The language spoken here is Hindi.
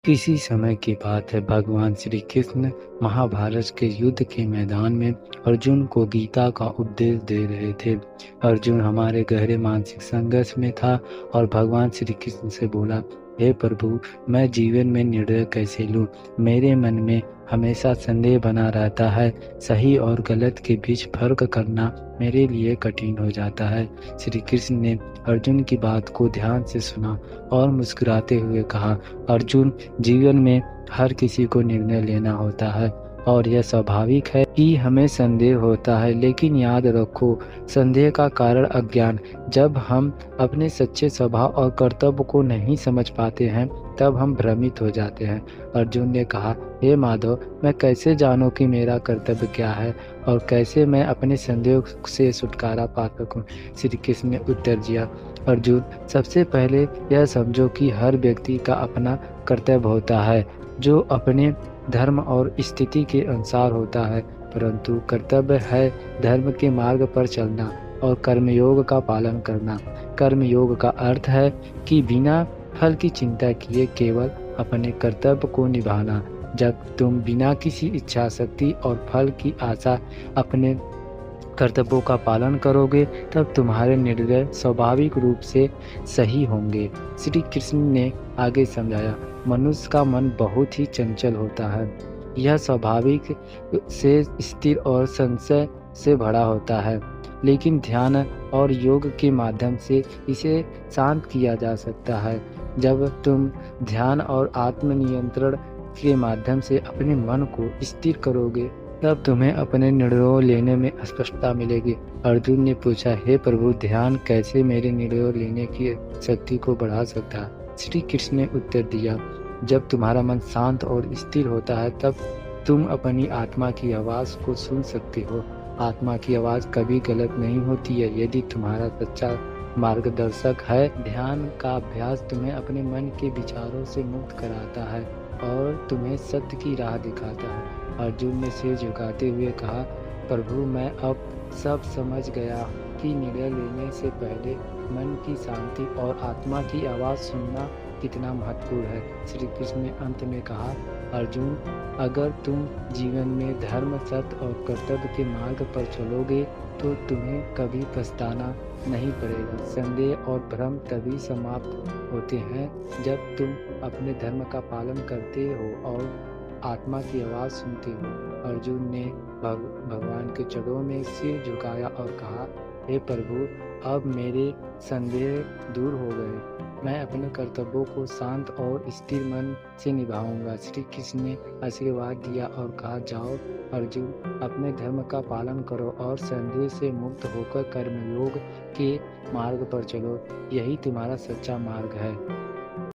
किसी समय की बात है, भगवान श्री कृष्ण महाभारत के युद्ध के मैदान में अर्जुन को गीता का उपदेश दे रहे थे। अर्जुन हमारे गहरे मानसिक संघर्ष में था और भगवान श्री कृष्ण से बोला, हे प्रभु, मैं जीवन में निर्णय कैसे लूं? मेरे मन में हमेशा संदेह बना रहता है। सही और गलत के बीच फर्क करना मेरे लिए कठिन हो जाता है। श्री कृष्ण ने अर्जुन की बात को ध्यान से सुना और मुस्कुराते हुए कहा, अर्जुन, जीवन में हर किसी को निर्णय लेना होता है और यह स्वाभाविक है कि हमें संदेह होता है, लेकिन याद रखो, संदेह का कारण अज्ञान। जब हम अपने सच्चे स्वभाव और कर्तव्य को नहीं समझ पाते हैं, तब हम भ्रमित हो जाते हैं। अर्जुन ने कहा, हे माधव, मैं कैसे जानूं कि मेरा कर्तव्य क्या है और कैसे मैं अपने संदेह से छुटकारा पा सकूं? श्री कृष्ण ने उत्तर दिया, अर्जुन, सबसे पहले यह समझो कि हर व्यक्ति का अपना कर्तव्य होता है, जो अपने धर्म और स्थिति के अनुसार होता है। परंतु कर्तव्य है धर्म के मार्ग पर चलना और कर्मयोग का पालन करना। कर्मयोग का अर्थ है कि बिना फल की चिंता किए केवल अपने कर्तव्य को निभाना। जब तुम बिना किसी इच्छा शक्ति और फल की आशा अपने कर्तव्यों का पालन करोगे, तब तुम्हारे निर्णय स्वाभाविक रूप से सही होंगे। श्री कृष्ण ने आगे समझाया, मनुष्य का मन बहुत ही चंचल होता है। यह स्वाभाविक से स्थिर और संशय से भरा होता है, लेकिन ध्यान और योग के माध्यम से इसे शांत किया जा सकता है। जब तुम ध्यान और आत्मनियंत्रण के माध्यम से अपने मन को स्थिर करोगे, तब तुम्हें अपने निर्णयों लेने में स्पष्टता मिलेगी। अर्जुन ने पूछा, हे प्रभु, ध्यान कैसे मेरे निर्णय लेने की शक्ति को बढ़ा सकता है? श्री कृष्ण ने उत्तर दिया, जब तुम्हारा मन शांत और स्थिर होता है, तब तुम अपनी आत्मा की आवाज़ को सुन सकते हो। आत्मा की आवाज़ कभी गलत नहीं होती है यदि तुम्हारा सच्चा मार्गदर्शक है। ध्यान का अभ्यास तुम्हें अपने मन के विचारों से मुक्त कराता है और तुम्हें सत्य की राह दिखाता है। अर्जुन ने सिर झुकाते हुए कहा, प्रभु, मैं अब सब समझ गया कि निर्णय लेने से पहले मन की शांति और आत्मा की आवाज़ सुनना कितना महत्वपूर्ण है। श्री कृष्ण ने अंत में कहा, अर्जुन, अगर तुम जीवन में धर्म, सत्य और कर्तव्य के मार्ग पर चलोगे तो तुम्हें कभी पछताना नहीं पड़ेगा। संदेह और भ्रम तभी समाप्त होते हैं जब तुम अपने धर्म का पालन करते हो और आत्मा की आवाज़ सुनते हो। अर्जुन ने भगवान के चरणों में सिर झुकाया और कहा, हे प्रभु, अब मेरे संदेह दूर हो गए। मैं अपने कर्तव्यों को शांत और स्थिर मन से निभाऊंगा। श्री कृष्ण ने आशीर्वाद दिया और कहा, जाओ अर्जुन, अपने धर्म का पालन करो और संदेह से मुक्त होकर कर्मयोग के मार्ग पर चलो। यही तुम्हारा सच्चा मार्ग है।